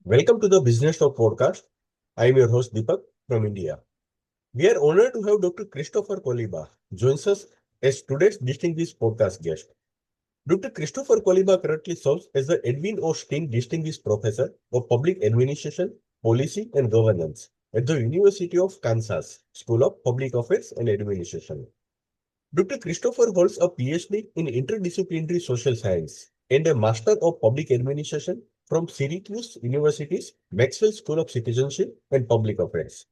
Welcome to the Businesstalk podcast. I am your host Deepak from India. We are honored to have Dr. Christopher Koliba joins us as today's distinguished podcast guest. Dr. Christopher Koliba currently serves as the Edwin O. Stene Distinguished Professor of Public Administration, Policy and Governance at the University of Kansas School of Public Affairs and Administration. Dr. Christopher holds a PhD in interdisciplinary social science and a Master of Public Administration from Syracuse University's Maxwell School of Citizenship and Public Affairs.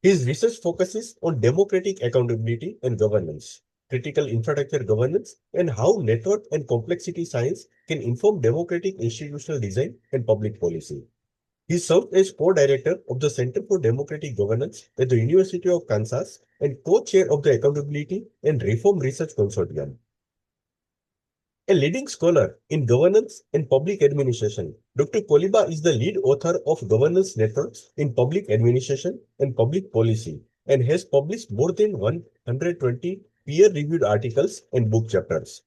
His research focuses on democratic accountability and governance, critical infrastructure governance, and how network and complexity science can inform democratic institutional design and public policy. He served as co-director of the Center for Democratic Governance at the University of Kansas and co-chair of the Accountability and Reform Research Consortium. A leading scholar in governance and public administration, Dr. Koliba is the lead author of Governance Networks in Public Administration and Public Policy and has published more than 120 peer-reviewed articles and book chapters.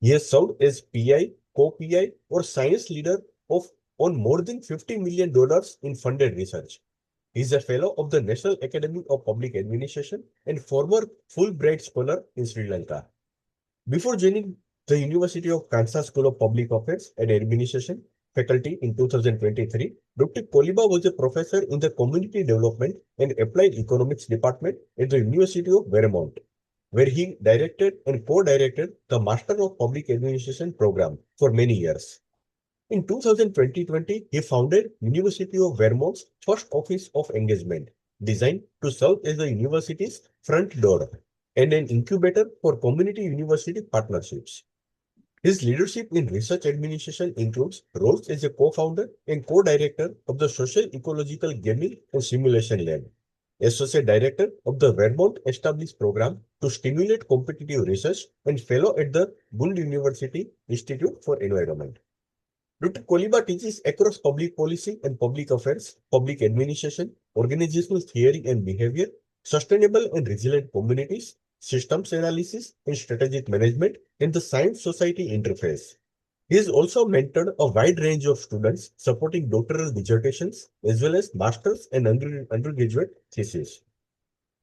He has served as PI, co-PI, or science leader on more than $50 million in funded research. He is a fellow of the National Academy of Public Administration and former Fulbright scholar in Sri Lanka. Before joining the University of Kansas School of Public Affairs and Administration faculty in 2023, Dr. Koliba was a professor in the Community Development and Applied Economics Department at the University of Vermont, where he directed and co-directed the Master of Public Administration program for many years. In 2020, he founded University of Vermont's first Office of Engagement, designed to serve as the university's front door and an incubator for community university partnerships. His leadership in research administration includes roles as a co-founder and co-director of the Social Ecological Gaming and Simulation Lab, Associate Director of the Vermont Established Program to Stimulate Competitive Research, and Fellow at the Bund University Institute for Environment. Dr. Koliba teaches across public policy and public affairs, public administration, organizational theory and behavior, sustainable and resilient communities, systems analysis and strategic management, and the science-society interface. He has also mentored a wide range of students supporting doctoral dissertations as well as master's and undergraduate theses.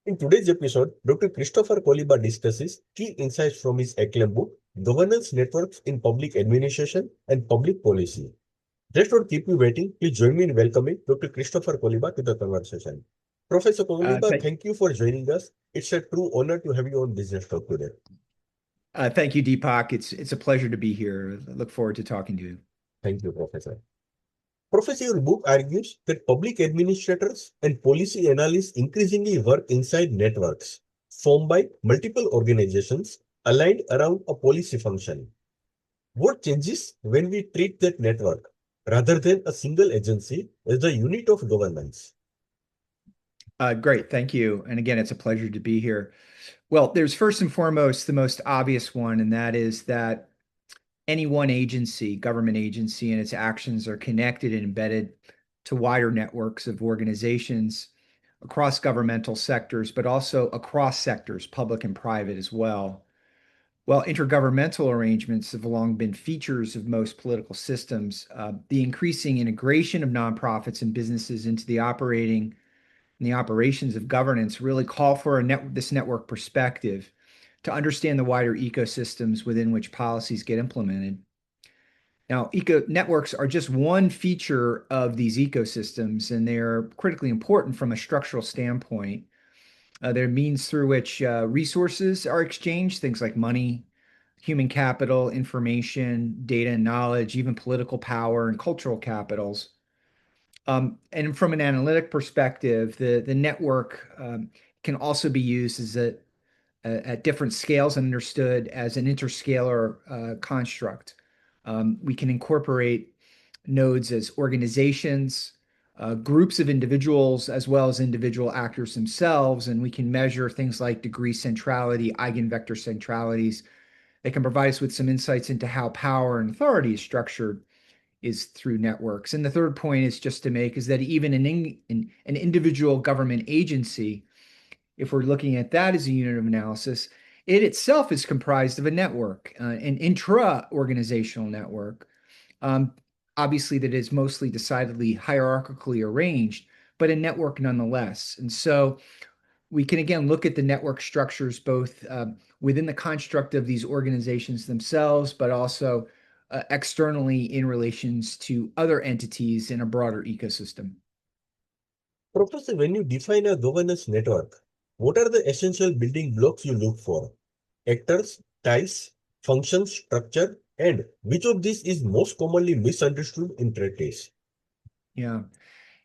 In today's episode, Dr. Christopher Koliba discusses key insights from his acclaimed book, Governance Networks in Public Administration and Public Policy. Just don't keep you waiting. Please join me in welcoming Dr. Christopher Koliba to the conversation. Professor Koliba, thank you for joining us. It's a true honor to have you on Businesstalk today. Thank you, Deepak. It's a pleasure to be here. I look forward to talking to you. Thank you, Professor. Professor, your book argues that public administrators and policy analysts increasingly work inside networks formed by multiple organizations aligned around a policy function. What changes when we treat that network rather than a single agency as the unit of governance? Great, thank you. And again, it's a pleasure to be here. Well, there's first and foremost the most obvious one, and that is that any one agency, government agency, and its actions are connected and embedded to wider networks of organizations across governmental sectors, but also across sectors, public and private as well. While intergovernmental arrangements have long been features of most political systems, the increasing integration of nonprofits and businesses into the operations of governance really call for this network perspective to understand the wider ecosystems within which policies get implemented. Now, networks are just one feature of these ecosystems, and they're critically important from a structural standpoint. They're means through which resources are exchanged, things like money, human capital, information, data and knowledge, even political power and cultural capitals. And from an analytic perspective, the network can also be used at different scales and understood as an interscalar construct. We can incorporate nodes as organizations, groups of individuals, as well as individual actors themselves, and we can measure things like degree centrality, eigenvector centralities. They can provide us with some insights into how power and authority is structured is through networks. And the third point is just to make is that even an individual government agency, if we're looking at that as a unit of analysis, it itself is comprised of a network, an intra-organizational network. obviously that is mostly decidedly hierarchically arranged, but a network nonetheless. And so we can again look at the network structures both within the construct of these organizations themselves, but also externally in relations to other entities in a broader ecosystem. Professor, when you define a governance network, what are the essential building blocks you look for? Actors, ties, functions, structure, and which of these is most commonly misunderstood in practice? Yeah.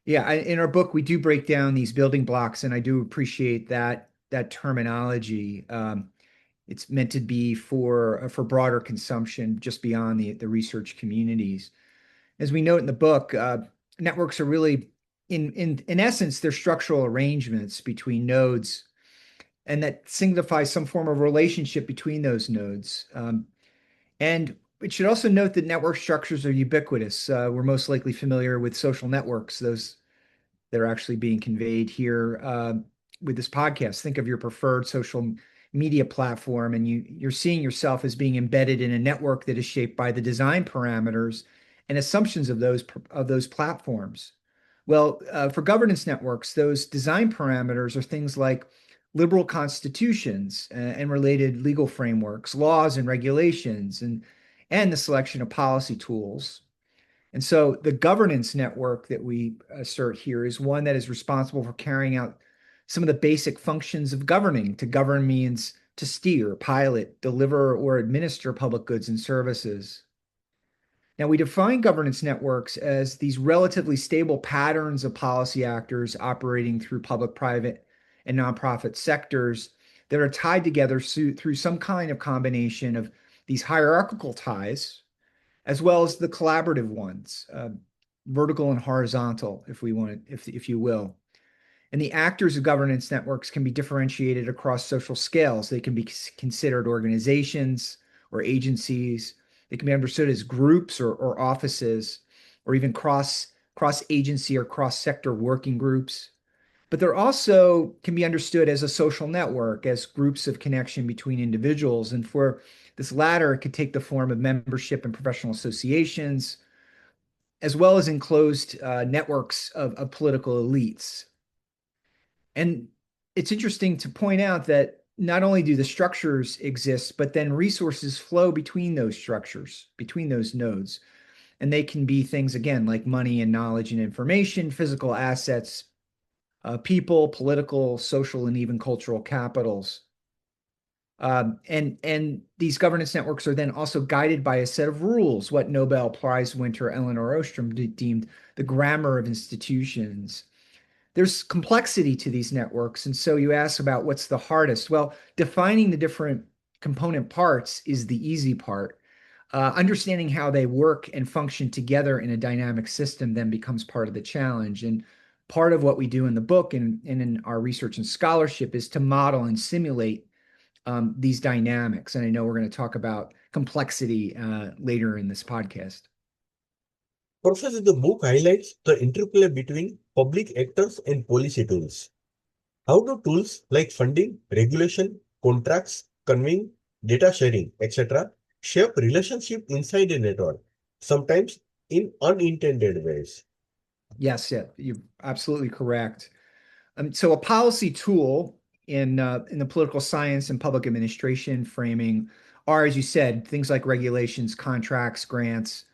Yeah, in our book, we do break down these building blocks, and I do appreciate that terminology. It's meant to be for broader consumption, just beyond the research communities. As we note in the book, networks are really, in essence, they're structural arrangements between nodes, and that signifies some form of relationship between those nodes. And it should also note that network structures are ubiquitous. We're most likely familiar with social networks, those that are actually being conveyed here with this podcast. Think of your preferred social media platform, and you're seeing yourself as being embedded in a network that is shaped by the design parameters and assumptions of those platforms. Well, for governance networks, those design parameters are things like liberal constitutions and related legal frameworks, laws and regulations, and the selection of policy tools. And so the governance network that we assert here is one that is responsible for carrying out some of the basic functions of governing. To govern means to steer, pilot, deliver, or administer public goods and services. Now, we define governance networks as these relatively stable patterns of policy actors operating through public, private, and nonprofit sectors that are tied together through some kind of combination of these hierarchical ties, as well as the collaborative ones, vertical and horizontal, if we want it, if you will. And the actors of governance networks can be differentiated across social scales. They can be considered organizations or agencies. They can be understood as groups or offices, or even cross agency or cross sector working groups. But they're also can be understood as a social network, as groups of connection between individuals. And for this latter, it could take the form of membership in professional associations, as well as enclosed networks of political elites. And it's interesting to point out that not only do the structures exist, but then resources flow between those structures, between those nodes. And they can be things, again, like money and knowledge and information, physical assets, people, political, social, and even cultural capitals. And these governance networks are then also guided by a set of rules, what Nobel Prize winner Elinor Ostrom deemed the grammar of institutions. There's complexity to these networks. And so you ask about what's the hardest. Well, defining the different component parts is the easy part. Understanding how they work and function together in a dynamic system then becomes part of the challenge. And part of what we do in the book and in our research and scholarship is to model and simulate these dynamics. And I know we're going to talk about complexity later in this podcast. Professor, the book highlights the interplay between public actors and policy tools. How do tools like funding, regulation, contracts, convening, data sharing, etc., shape relationship inside a network, sometimes in unintended ways? Yes, yeah, you're absolutely correct. So a policy tool in the political science and public administration framing are, as you said, things like regulations, contracts, grants,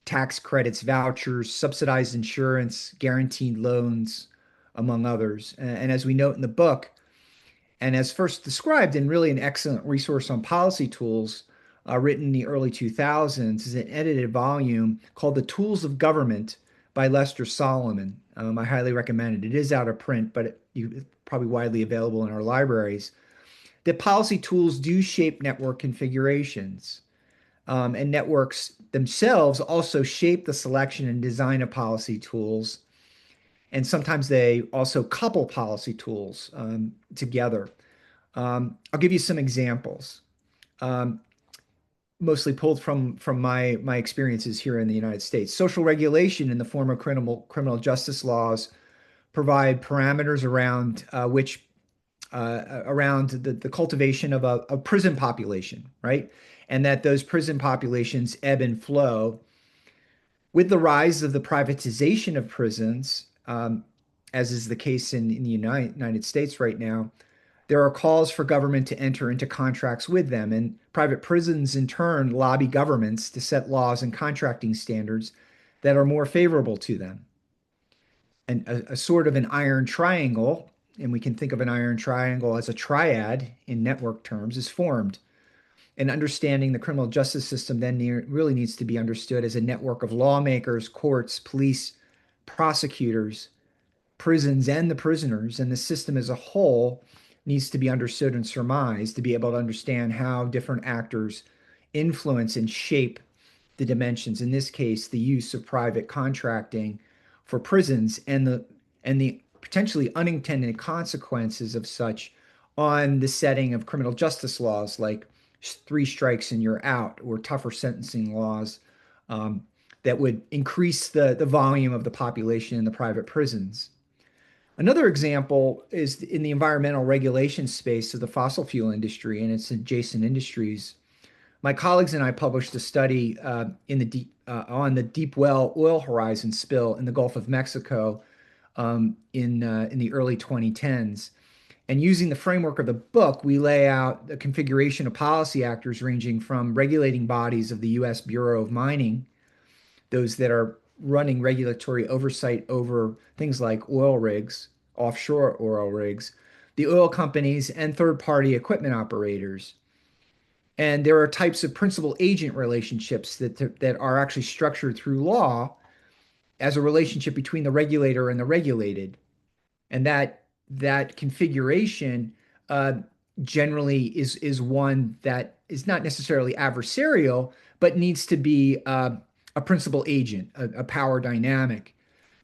tax credits, vouchers, subsidized insurance, guaranteed loans, among others. And as we note in the book, and as first described in really an excellent resource on policy tools, written in the early 2000s, is an edited volume called The Tools of Government by Lester Solomon. I highly recommend it. It is out of print, but it's probably widely available in our libraries. That policy tools do shape network configurations, and networks themselves also shape the selection and design of policy tools. And sometimes they also couple policy tools together. I'll give you some examples, um, mostly pulled from my experiences here in the United States. Social regulation in the form of criminal justice laws provide parameters around which around the cultivation of a prison population, right? And that those prison populations ebb and flow With the rise of the privatization of prisons, as is the case in the United States right now, there are calls for government to enter into contracts with them, and private prisons in turn lobby governments to set laws and contracting standards that are more favorable to them. And a sort of an iron triangle, and we can think of an iron triangle as a triad in network terms, is formed. And understanding the criminal justice system then really needs to be understood as a network of lawmakers, courts, police, prosecutors, prisons, and the prisoners. And the system as a whole needs to be understood and surmised to be able to understand how different actors influence and shape the dimensions. In this case, the use of private contracting for prisons and the potentially unintended consequences of such on the setting of criminal justice laws like three strikes and you're out, or tougher sentencing laws um, that would increase the volume of the population in the private prisons. Another example is in the environmental regulation space of the fossil fuel industry and its adjacent industries. My colleagues and I published a study on the deep well oil horizon spill in the Gulf of Mexico in the early 2010s. And using the framework of the book, we lay out a configuration of policy actors ranging from regulating bodies of the U.S. Bureau of Mining, those that are running regulatory oversight over things like oil rigs, offshore oil rigs, the oil companies, and third-party equipment operators. And there are types of principal agent relationships that are actually structured through law as a relationship between the regulator and the regulated. And that configuration uh, generally is one that is not necessarily adversarial, but needs to be a principal agent, a power dynamic.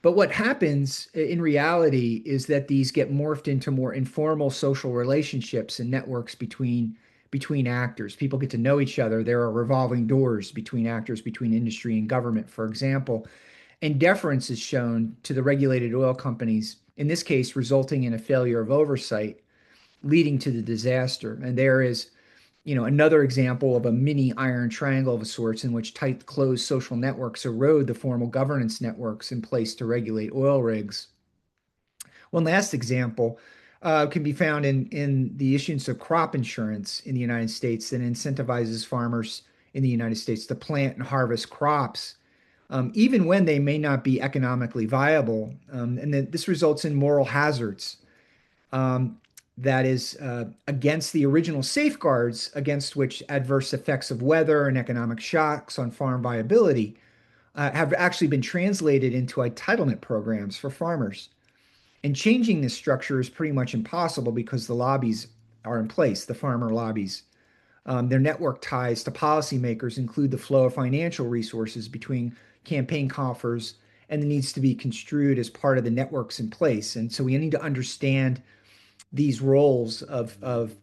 But what happens in reality is that these get morphed into more informal social relationships and networks between actors. People get to know each other. There are revolving doors between actors, between industry and government, for example. And deference is shown to the regulated oil companies, in this case, resulting in a failure of oversight, leading to the disaster. And there is, another example of a mini iron triangle of sorts in which tight closed social networks erode the formal governance networks in place to regulate oil rigs. One last example can be found in the issuance of crop insurance in the United States that incentivizes farmers in the United States to plant and harvest crops, even when they may not be economically viable. And that this results in moral hazards um, that is against the original safeguards against which adverse effects of weather and economic shocks on farm viability have actually been translated into entitlement programs for farmers. And changing this structure is pretty much impossible because the lobbies are in place, the farmer lobbies. Their network ties to policymakers include the flow of financial resources between campaign coffers and the needs to be construed as part of the networks in place. And so we need to understand these roles of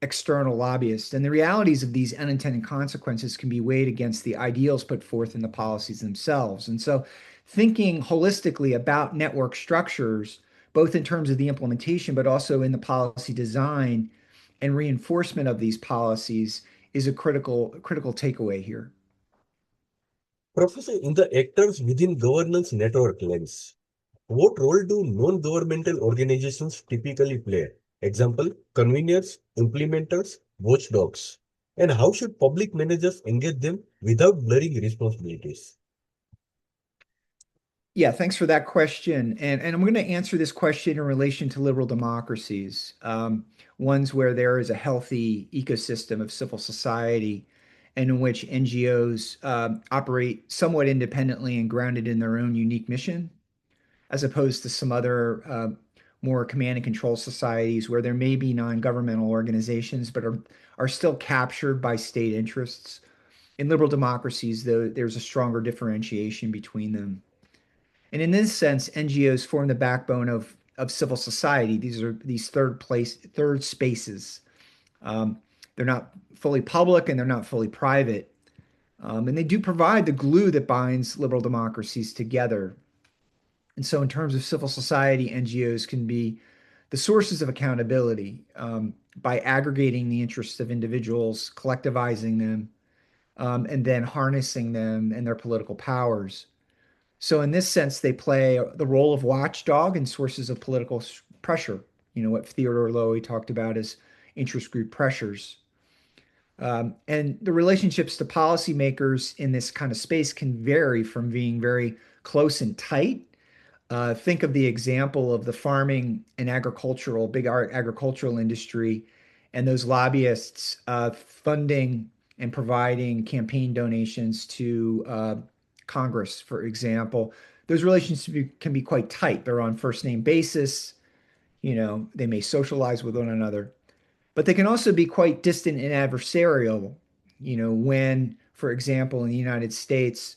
external lobbyists, and the realities of these unintended consequences can be weighed against the ideals put forth in the policies themselves. And so thinking holistically about network structures, both in terms of the implementation, but also in the policy design and reinforcement of these policies, is a critical takeaway here. Professor, in the actors within governance network lens, what role do non-governmental organizations typically play? Example, conveners, implementers, watchdogs. And how should public managers engage them without blurring responsibilities? Yeah, thanks for that question. And I'm going to answer this question in relation to liberal democracies, ones where there is a healthy ecosystem of civil society and in which NGOs operate somewhat independently and grounded in their own unique mission, as opposed to some other more command and control societies where there may be non-governmental organizations, but are still captured by state interests. In liberal democracies, though, there's a stronger differentiation between them. And in this sense, NGOs form the backbone of civil society. These are these third spaces. Um, they're not fully public and they're not fully private. And they do provide the glue that binds liberal democracies together. And so, in terms of civil society, NGOs can be the sources of accountability by aggregating the interests of individuals, collectivizing them, and then harnessing them and their political powers. So in this sense, they play the role of watchdog and sources of political pressure. What Theodore Lowy talked about as interest group pressures. And the relationships to policymakers in this kind of space can vary from being very close and tight. Think of the example of the farming and big agricultural industry, and those lobbyists funding and providing campaign donations to Congress, for example. Those relationships can be quite tight. They're on first name basis. They may socialize with one another, but they can also be quite distant and adversarial. When, for example, in the United States,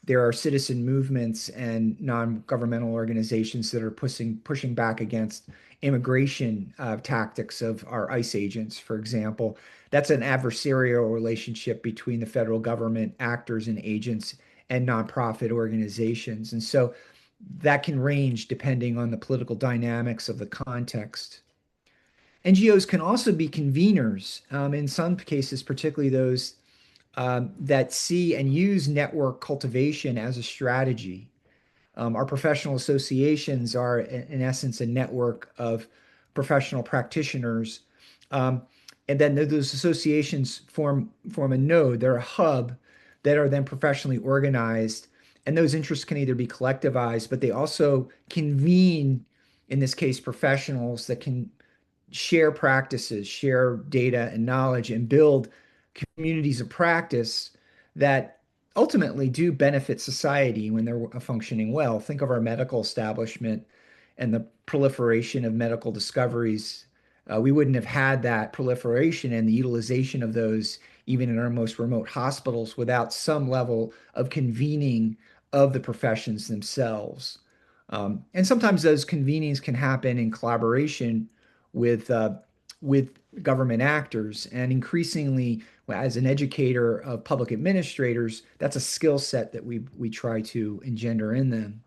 there are citizen movements and non-governmental organizations that are pushing back against immigration tactics of our ICE agents, for example. That's an adversarial relationship between the federal government actors and agents and nonprofit organizations. And so that can range depending on the political dynamics of the context. NGOs can also be conveners, in some cases, particularly those that see and use network cultivation as a strategy. Our professional associations are, in essence, a network of professional practitioners. Um, and then those associations form a node, they're a hub that are then professionally organized. And those interests can either be collectivized, but they also convene, in this case, professionals that can share practices, share data and knowledge, and build communities of practice that ultimately do benefit society when they're functioning well. Think of our medical establishment and the proliferation of medical discoveries. We wouldn't have had that proliferation and the utilization of those even in our most remote hospitals without some level of convening of the professions themselves. And sometimes those convenings can happen in collaboration with uh, with government actors, and increasingly, as an educator of public administrators, that's a skill set that we try to engender in them.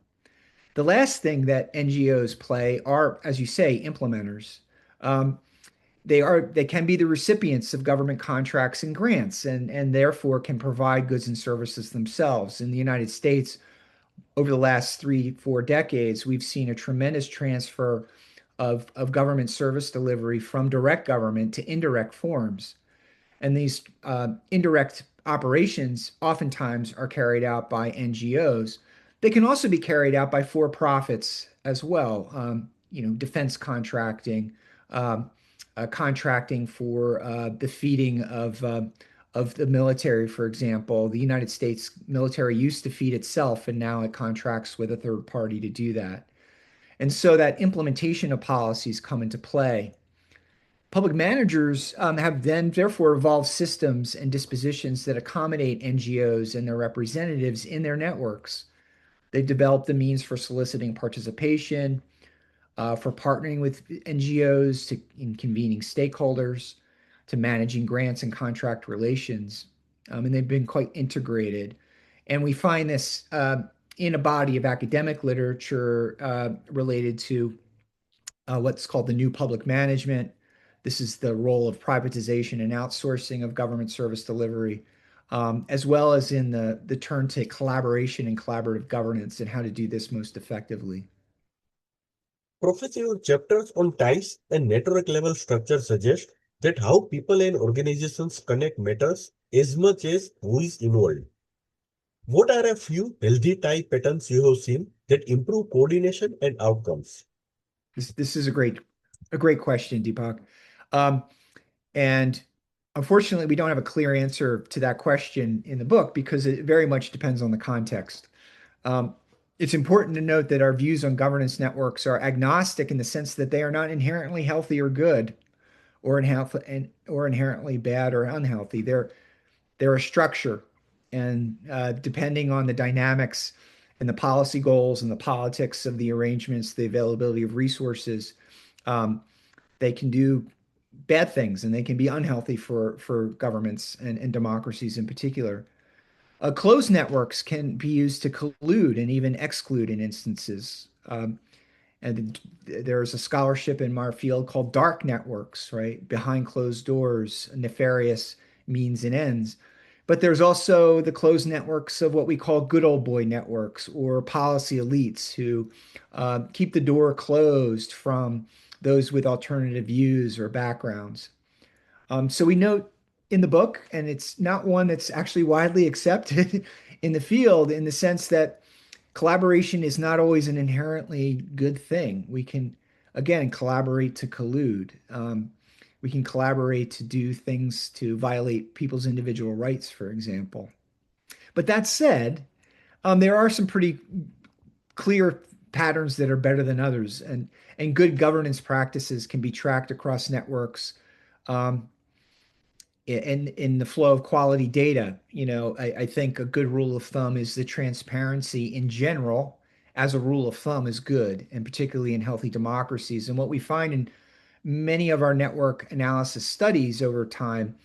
The last thing that NGOs play are, as you say, implementers. Um, they can be the recipients of government contracts and grants, and therefore can provide goods and services themselves. In the United States, over the last 3, 4 decades, we've seen a tremendous transfer of government service delivery from direct government to indirect forms. And these indirect operations oftentimes are carried out by NGOs. They can also be carried out by for-profits as well. Defense contracting, um, contracting for the feeding of the military, for example. The United States military used to feed itself, and now it contracts with a third party to do that. And so that implementation of policies come into play. Public managers have then therefore evolved systems and dispositions that accommodate NGOs and their representatives in their networks. They've developed the means for soliciting participation, for partnering with NGOs, in convening stakeholders, to managing grants and contract relations. And they've been quite integrated. And we find this in a body of academic literature related to what's called the new public management. This is the role of privatization and outsourcing of government service delivery, as well as in the turn to collaboration and collaborative governance and how to do this most effectively. Professor, your chapters on ties and network level structure suggest that how people and organizations connect matters as much as who is involved. What are a few healthy tie patterns you have seen that improve coordination and outcomes? This is a great question, Deepak. Um, and unfortunately, we don't have a clear answer to that question in the book because it very much depends on the context. Um, it's important to note that our views on governance networks are agnostic in the sense that they are not inherently healthy or good, or inherently bad or unhealthy. They're a structure, and depending on the dynamics and the policy goals and the politics of the arrangements, the availability of resources, um, they can do bad things and they can be unhealthy for governments and democracies in particular. Closed networks can be used to collude and even exclude in instances. And there's a scholarship in our field called dark networks, right? Behind closed doors, nefarious means and ends. But there's also the closed networks of what we call good old boy networks or policy elites who keep the door closed from those with alternative views or backgrounds. So we note in the book, and it's not one that's actually widely accepted in the field in the sense that collaboration is not always an inherently good thing. We can, again, collaborate to collude. We can collaborate to do things to violate people's individual rights, for example. But that said, there are some pretty clear patterns that are better than others, and good governance practices can be tracked across networks. Um, in the flow of quality data. I think a good rule of thumb is the transparency in general, as a rule of thumb, is good, and particularly in healthy democracies. And what we find in many of our network analysis studies over time,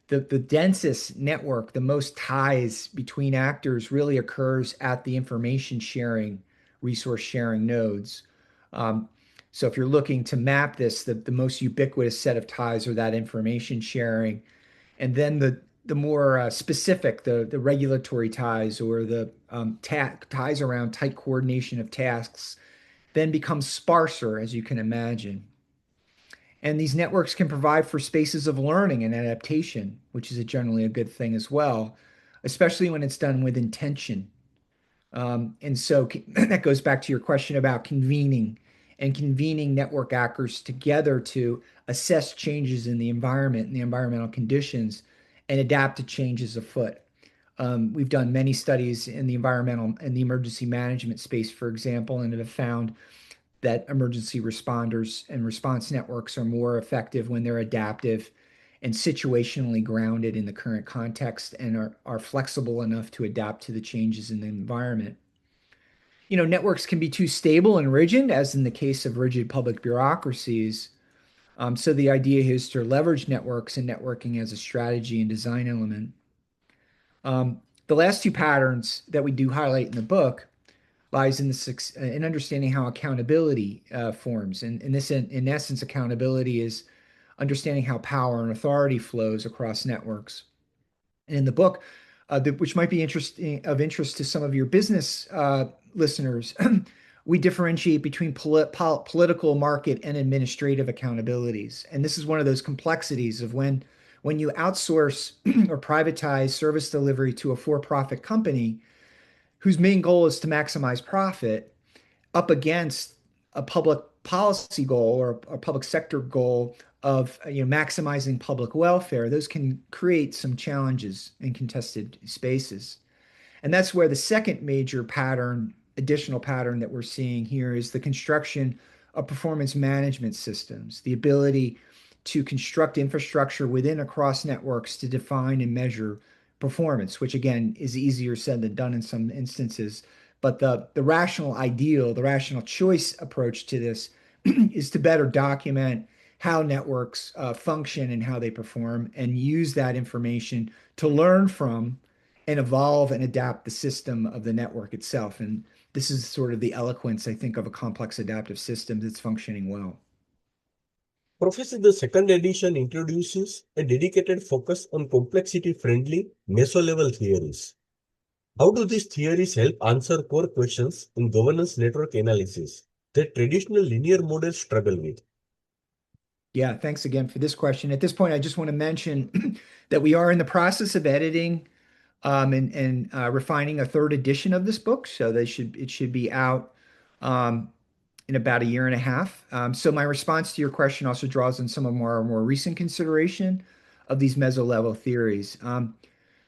the densest network, the most ties between actors really occurs at the information sharing, resource sharing nodes. Um, so if you're looking to map this, the most ubiquitous set of ties are that information sharing, and then the more specific, the regulatory ties or the ties around tight coordination of tasks then becomes sparser, as you can imagine. And these networks can provide for spaces of learning and adaptation, which is generally a good thing as well, especially when it's done with intention. And so that goes back to your question about convening and convening network actors together to assess changes in the environment and the environmental conditions and adapt to changes afoot. We've done many studies in the environmental and the emergency management space, for example, and have found that emergency responders and response networks are more effective when they're adaptive and situationally grounded in the current context and are flexible enough to adapt to the changes in the environment. Networks can be too stable and rigid, as in the case of rigid public bureaucracies. So the idea is to leverage networks and networking as a strategy and design element. The last two patterns that we do highlight in the book lies in understanding how accountability forms. And in essence, accountability is understanding how power and authority flows across networks. And in the book, which might be of interest to some of your business listeners, we differentiate between political, market, and administrative accountabilities. And this is one of those complexities of when you outsource or privatize service delivery to a for-profit company whose main goal is to maximize profit up against a public policy goal or a public sector goal of maximizing public welfare. Those can create some challenges in contested spaces. And that's where the second major additional pattern that we're seeing here is the construction of performance management systems, the ability to construct infrastructure within across networks to define and measure performance, which again is easier said than done in some instances. But the rational ideal, the rational choice approach to this is to better document how networks function and how they perform, and use that information to learn from and evolve and adapt the system of the network itself. And this is sort of the eloquence, I think, of a complex adaptive system that's functioning well. Professor, the second edition introduces a dedicated focus on complexity-friendly meso-level theories. How do these theories help answer core questions in governance network analysis that traditional linear models struggle with? Yeah, thanks again for this question. At this point, I just want to mention that we are in the process of editing and refining a third edition of this book. So it should be out in about a year and a half. So my response to your question also draws on some of our more recent consideration of these meso-level theories.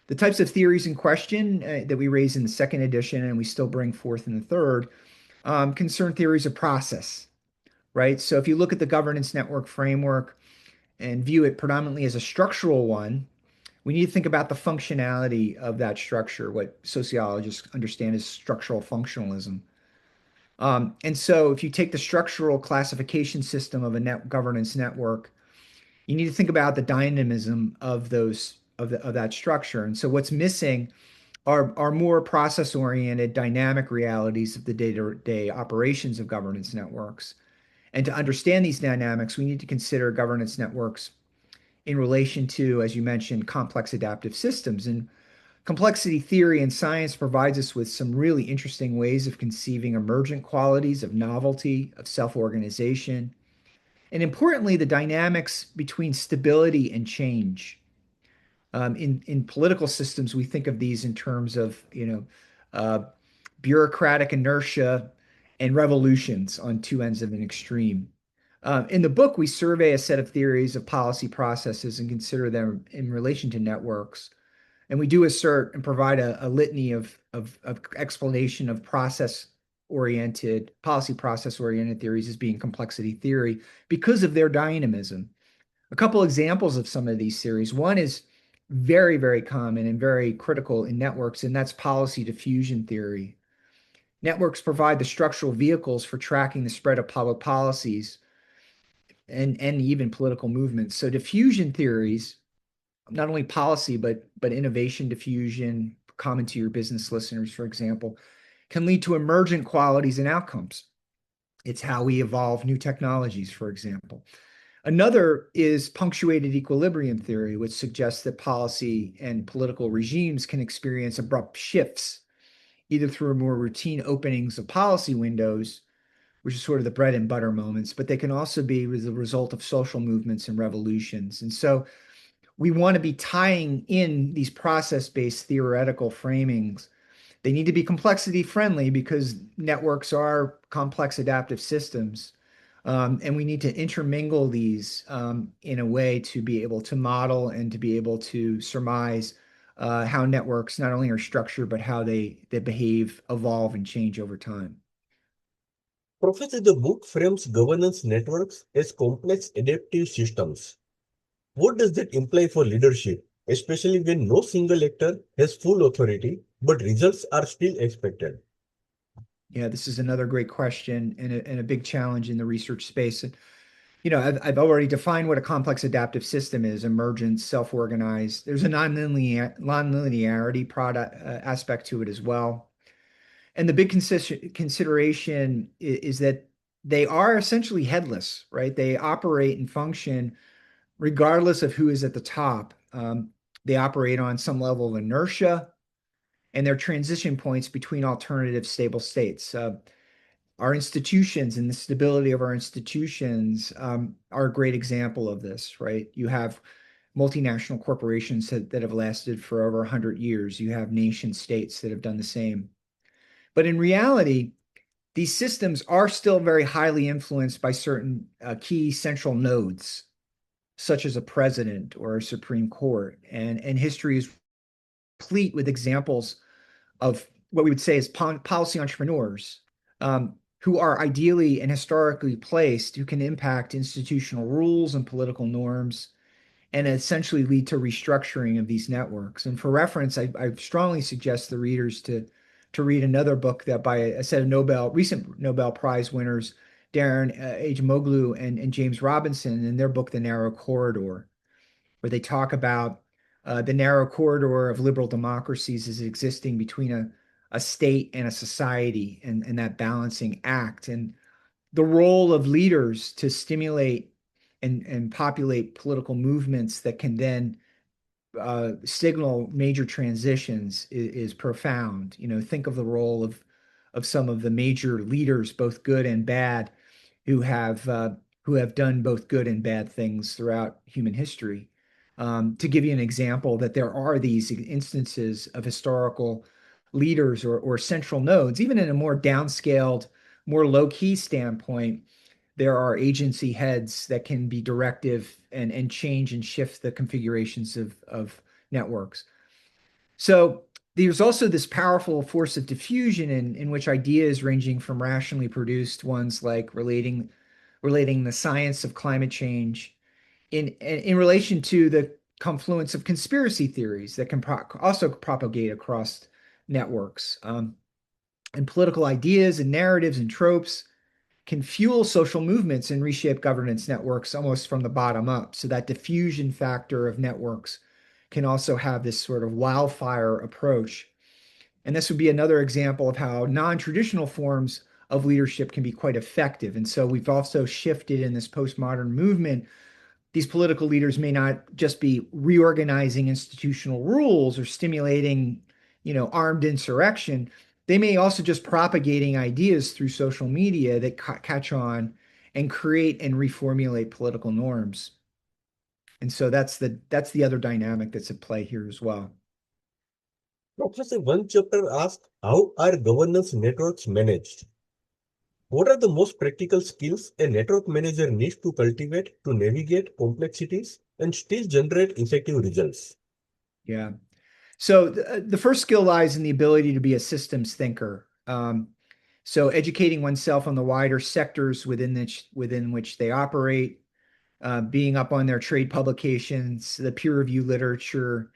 The types of theories in question that we raise in the second edition and we still bring forth in the third concern theories of process, right? So if you look at the governance network framework and view it predominantly as a structural one, we need to think about the functionality of that structure, what sociologists understand as structural functionalism. And so if you take the structural classification system of a governance network, you need to think about the dynamism of that structure. And so what's missing are more process-oriented dynamic realities of the day-to-day operations of governance networks. And to understand these dynamics, we need to consider governance networks in relation to, as you mentioned, complex adaptive systems. And Complexity theory and science provides us with some really interesting ways of conceiving emergent qualities of novelty, of self-organization, and importantly, the dynamics between stability and change. In political systems, we think of these in terms of, uh, bureaucratic inertia and revolutions on two ends of an extreme. In the book, we survey a set of theories of policy processes and consider them in relation to networks. And we do assert and provide a litany of explanation of policy process oriented theories as being complexity theory because of their dynamism. A couple examples of some of these theories. One is very, very common and very critical in networks, and that's policy diffusion theory. Networks provide the structural vehicles for tracking the spread of public policies and even political movements. So diffusion theories, not only policy, but innovation diffusion, common to your business listeners, for example, can lead to emergent qualities and outcomes. It's how we evolve new technologies, for example. Another is punctuated equilibrium theory, which suggests that policy and political regimes can experience abrupt shifts, either through more routine openings of policy windows, which is sort of the bread and butter moments, but they can also be as a result of social movements and revolutions. And so we want to be tying in these process-based theoretical framings. They need to be complexity friendly because networks are complex adaptive systems. And we need to intermingle these in a way to be able to model and to be able to surmise how networks not only are structured, but how they behave, evolve, and change over time. Professor, the book frames governance networks as complex adaptive systems. What does that imply for leadership, especially when no single actor has full authority, but results are still expected? Yeah, this is another great question and a big challenge in the research space. And, I've already defined what a complex adaptive system is: emergent, self-organized. There's a nonlinearity product aspect to it as well. And the big consideration is that they are essentially headless, right? They operate and function regardless of who is at the top. They operate on some level of inertia, and they're transition points between alternative stable states. Our institutions and the stability of our institutions are a great example of this, right? You have multinational corporations that have lasted for over 100 years. You have nation states that have done the same. But in reality, these systems are still very highly influenced by certain key central nodes, such as a president or a Supreme Court. And history is complete with examples of what we would say is policy entrepreneurs who are ideally and historically placed, who can impact institutional rules and political norms and essentially lead to restructuring of these networks. And for reference, I strongly suggest the readers to read another book that by a set of recent Nobel Prize winners, Darren Acemoglu and James Robinson, in their book, The Narrow Corridor, where they talk about the narrow corridor of liberal democracies as existing between a state and a society and that balancing act. And the role of leaders to stimulate and populate political movements that can then signal major transitions is profound. Think of the role of some of the major leaders, both good and bad, who have done both good and bad things throughout human history. To give you an example, that there are these instances of historical leaders or central nodes, even in a more downscaled, more low-key standpoint, there are agency heads that can be directive and change and shift the configurations of networks. So there's also this powerful force of diffusion in which ideas ranging from rationally produced ones like relating the science of climate change in relation to the confluence of conspiracy theories that can also propagate across networks. And political ideas and narratives and tropes can fuel social movements and reshape governance networks almost from the bottom up. So that diffusion factor of networks can also have this sort of wildfire approach. And this would be another example of how non-traditional forms of leadership can be quite effective. And so we've also shifted in this postmodern movement these political leaders may not just be reorganizing institutional rules or stimulating, armed insurrection. They may also just propagating ideas through social media that catch on and create and reformulate political norms. And so that's the other dynamic that's at play here as well. Professor, one chapter asks, how are governance networks managed? What are the most practical skills a network manager needs to cultivate to navigate complexities and still generate effective results? Yeah. So the first skill lies in the ability to be a systems thinker. So educating oneself on the wider sectors within which they operate, being up on their trade publications, the peer review literature,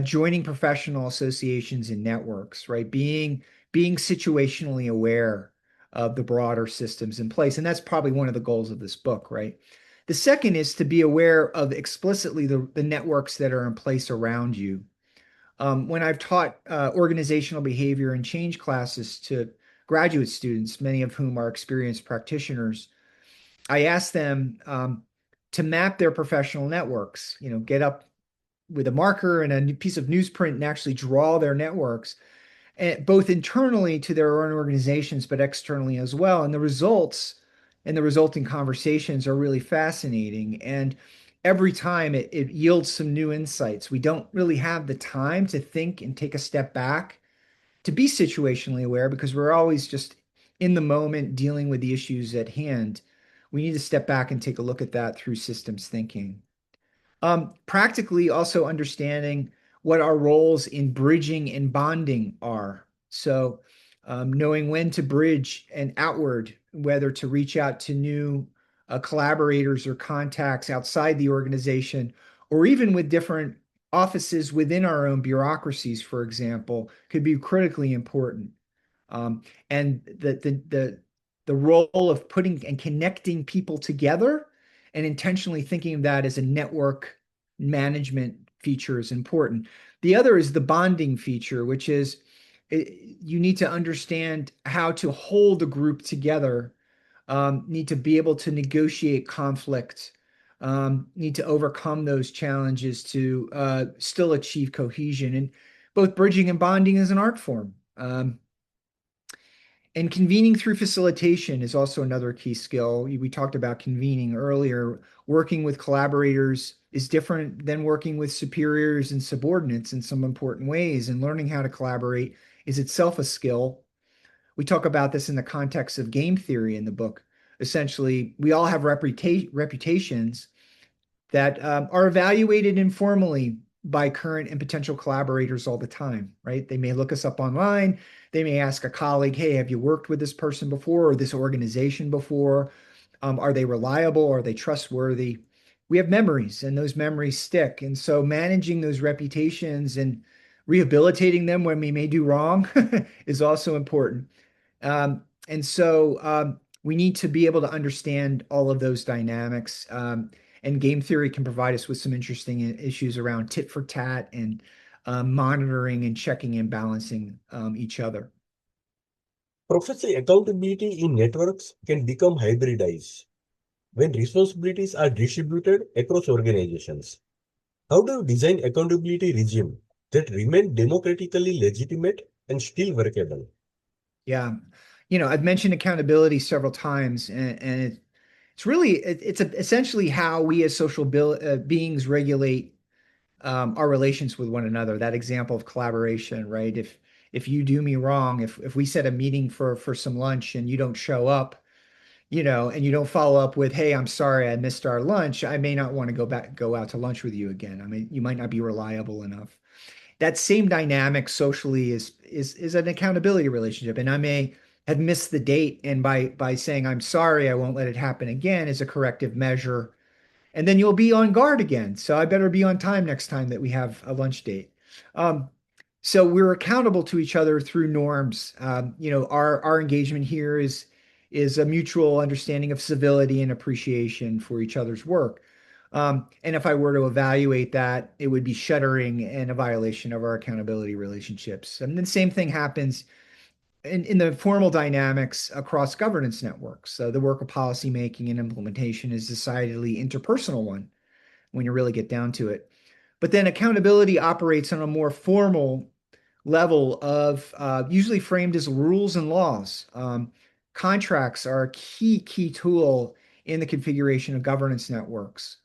joining professional associations and networks, right? Being situationally aware of the broader systems in place. And that's probably one of the goals of this book, right? The second is to be aware of explicitly the networks that are in place around you. When I've taught organizational behavior and change classes to graduate students, many of whom are experienced practitioners, I ask them to map their professional networks, get up with a marker and a piece of newsprint and actually draw their networks, both internally to their own organizations, but externally as well. And the results and the resulting conversations are really fascinating. And every time it yields some new insights. We don't really have the time to think and take a step back to be situationally aware because we're always just in the moment dealing with the issues at hand. We need to step back and take a look at that through systems thinking. Practically also understanding what our roles in bridging and bonding are. So knowing when to bridge and outward, whether to reach out to new collaborators or contacts outside the organization, or even with different offices within our own bureaucracies, for example, could be critically important. And the role of putting and connecting people together and intentionally thinking of that as a network management feature is important. The other is the bonding feature, which is you need to understand how to hold a group together, need to be able to negotiate conflict, need to overcome those challenges to still achieve cohesion. And both bridging and bonding is an art form. And convening through facilitation is also another key skill. We talked about convening earlier. Working with collaborators is different than working with superiors and subordinates in some important ways. And learning how to collaborate is itself a skill. We talk about this in the context of game theory in the book. Essentially, we all have reputations that are evaluated informally by current and potential collaborators all the time, right? They may look us up online. They may ask a colleague, hey, have you worked with this person before or this organization before? Are they reliable? Are they trustworthy? We have memories and those memories stick. And so managing those reputations and rehabilitating them when we may do wrong is also important. And so we need to be able to understand all of those dynamics. And game theory can provide us with some interesting issues around tit for tat and monitoring and checking and balancing each other. Professor, accountability in networks can become hybridized when responsibilities are distributed across organizations. How do you design accountability regime that remain democratically legitimate and still workable? Yeah. I've mentioned accountability several times, and it's really it's essentially how we as social beings regulate our relations with one another. That example of collaboration, right? If you do me wrong, if we set a meeting for some lunch and you don't show up, and you don't follow up with, hey, I'm sorry, I missed our lunch, I may not want to go out to lunch with you again. I mean, you might not be reliable enough. That same dynamic socially is an accountability relationship. And I may have missed the date, and by saying I'm sorry, I won't let it happen again is a corrective measure. And then you'll be on guard again. So I better be on time next time that we have a lunch date. Um, so we're accountable to each other through norms. Our engagement here is a mutual understanding of civility and appreciation for each other's work. And if I were to evaluate that, it would be shuddering and a violation of our accountability relationships. And the same thing happens in the formal dynamics across governance networks. So the work of policymaking and implementation is decidedly interpersonal one. when you really get down to it. But then accountability operates on a more formal level of usually framed as rules and laws. Contracts are a key tool in the configuration of governance networks,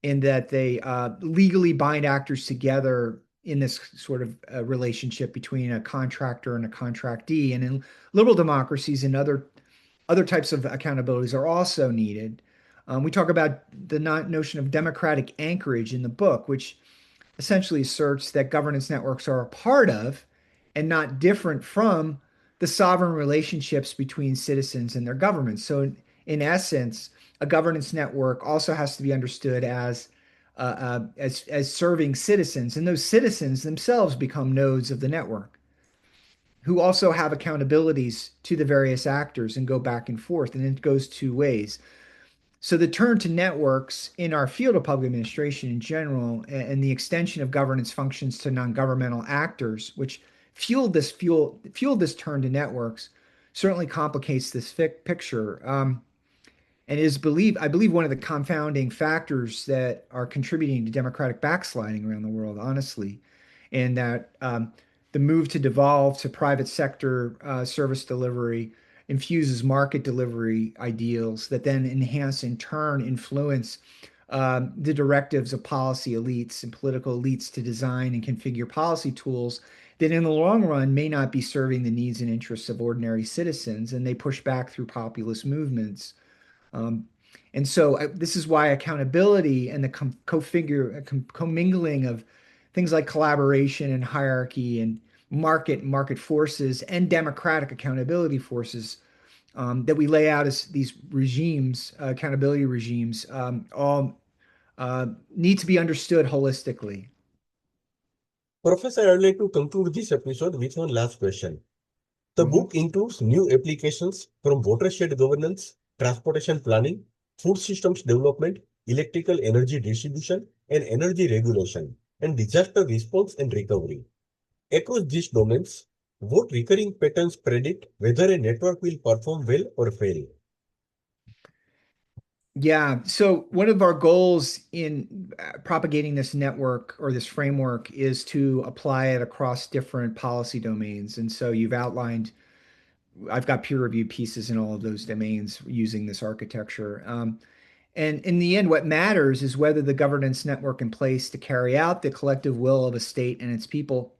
in that they legally bind actors together in this sort of relationship between a contractor and a contractee. And in liberal democracies and other types of accountabilities are also needed. We talk about the notion of democratic anchorage in the book, which essentially asserts that governance networks are a part of and not different from the sovereign relationships between citizens and their governments. So, in essence, a governance network also has to be understood as serving citizens, and those citizens themselves become nodes of the network, who also have accountabilities to the various actors and go back and forth, and it goes two ways. So the turn to networks in our field of public administration in general, and the extension of governance functions to non-governmental actors, which fueled this turn to networks, certainly complicates this picture. And I believe, one of the confounding factors that are contributing to democratic backsliding around the world, honestly, and that the move to devolve to private sector service delivery infuses market delivery ideals that then enhance, in turn, influence the directives of policy elites and political elites to design and configure policy tools that in the long run may not be serving the needs and interests of ordinary citizens, and they push back through populist movements. Um, and so this is why accountability and the commingling of things like collaboration and hierarchy and market forces and democratic accountability forces that we lay out as these regimes, accountability regimes, all need to be understood holistically. Professor, I'd like to conclude this episode with one last question. The Mhm. book includes new applications from watershed governance, transportation planning, food systems development, electrical energy distribution, and energy regulation, and disaster response and recovery. Across these domains, what recurring patterns predict whether a network will perform well or fail? Yeah. So one of our goals in propagating this network or this framework is to apply it across different policy domains. And so you've outlined, I've got peer-reviewed pieces in all of those domains using this architecture. And in the end, what matters is whether the governance network in place to carry out the collective will of a state and its people.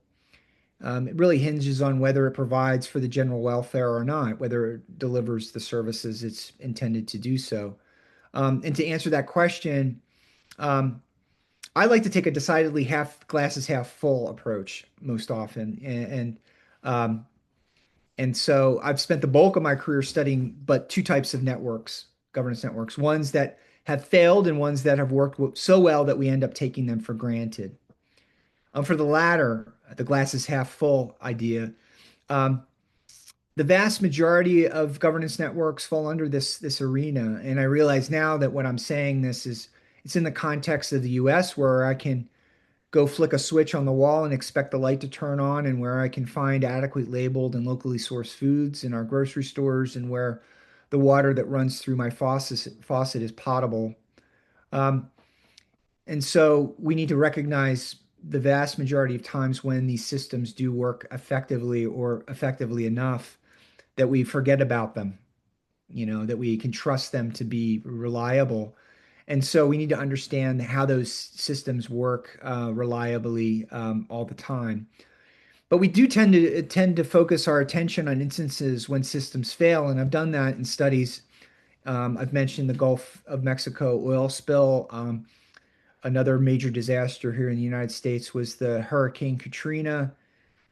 It really hinges on whether it provides for the general welfare or not, whether it delivers the services it's intended to do so. And to answer that question, um, I like to take a decidedly half glasses half full approach most often, um, and so I've spent the bulk of my career studying but two types of networks, governance networks, ones that have failed and ones that have worked so well that we end up taking them for granted. For the latter, the glass is half full idea, um, the vast majority of governance networks fall under this arena. And I realize now that what I'm saying this is it's in the context of the US, where I can go flick a switch on the wall and expect the light to turn on, and where I can find adequately labeled and locally sourced foods in our grocery stores, and where the water that runs through my faucet is potable. Um, and so we need to recognize the vast majority of times when these systems do work effectively or effectively enough that we forget about them, that we can trust them to be reliable. And so we need to understand how those systems work reliably all the time. But we do tend to focus our attention on instances when systems fail, and I've done that in studies. I've mentioned the Gulf of Mexico oil spill. Another major disaster here in the United States was the Hurricane Katrina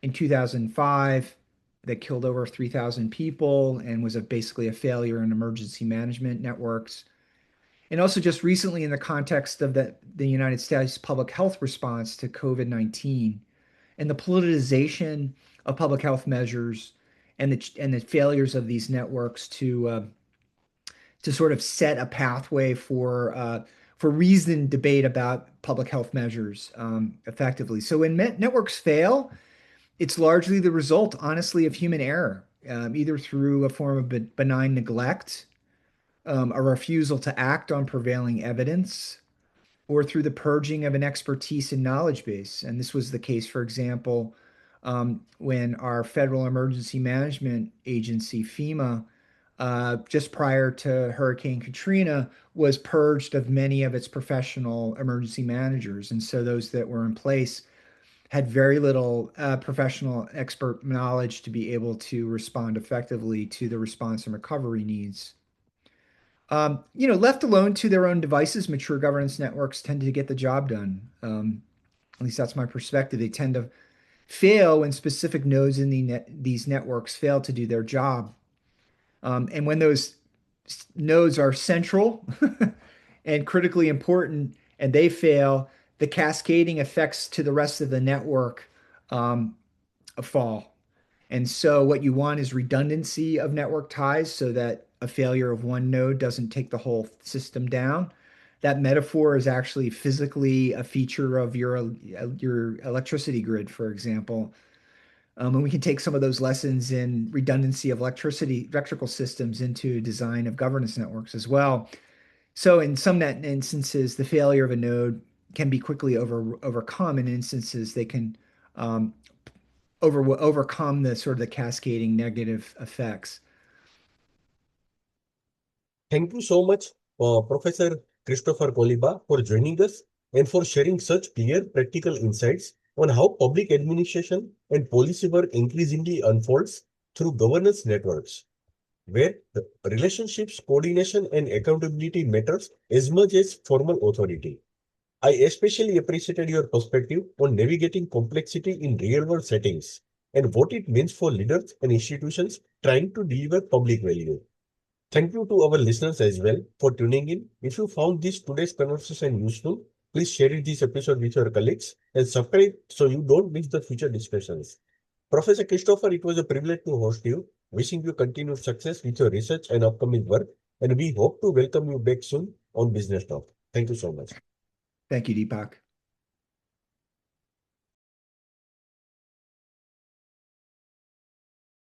in 2005 that killed over 3,000 people and was basically a failure in emergency management networks. And also just recently in the context of the United States public health response to COVID-19 and the politicization of public health measures and the failures of these networks to sort of set a pathway for reasoned debate about public health measures effectively. So when networks fail, it's largely the result, honestly, of human error, either through a form of benign neglect, a refusal to act on prevailing evidence, or through the purging of an expertise and knowledge base. And this was the case, for example, when our Federal Emergency Management Agency, FEMA, just prior to Hurricane Katrina, was purged of many of its professional emergency managers. And so those that were in place had very little professional expert knowledge to be able to respond effectively to the response and recovery needs. Left alone to their own devices, mature governance networks tend to get the job done. At least that's my perspective. They tend to fail when specific nodes in these networks fail to do their job. And when those nodes are central and critically important and they fail, the cascading effects to the rest of the network fall. And so what you want is redundancy of network ties so that a failure of one node doesn't take the whole system down. That metaphor is actually physically a feature of your electricity grid, for example. And we can take some of those lessons in redundancy of electrical systems into design of governance networks as well. So in some instances, the failure of a node can be quickly overcome. In instances, they can overcome the sort of the cascading negative effects. Thank you so much, Professor Christopher Koliba, for joining us and for sharing such clear practical insights on how public administration and policy work increasingly unfolds through governance networks, where the relationships, coordination, and accountability matters as much as formal authority. I especially appreciated your perspective on navigating complexity in real-world settings and what it means for leaders and institutions trying to deliver public value. Thank you to our listeners as well for tuning in. If you found today's conversation useful, please share this episode with your colleagues and subscribe so you don't miss the future discussions. Professor Christopher, it was a privilege to host you. Wishing you continued success with your research and upcoming work, and we hope to welcome you back soon on Business Talk. Thank you so much. Thank you, Deepak.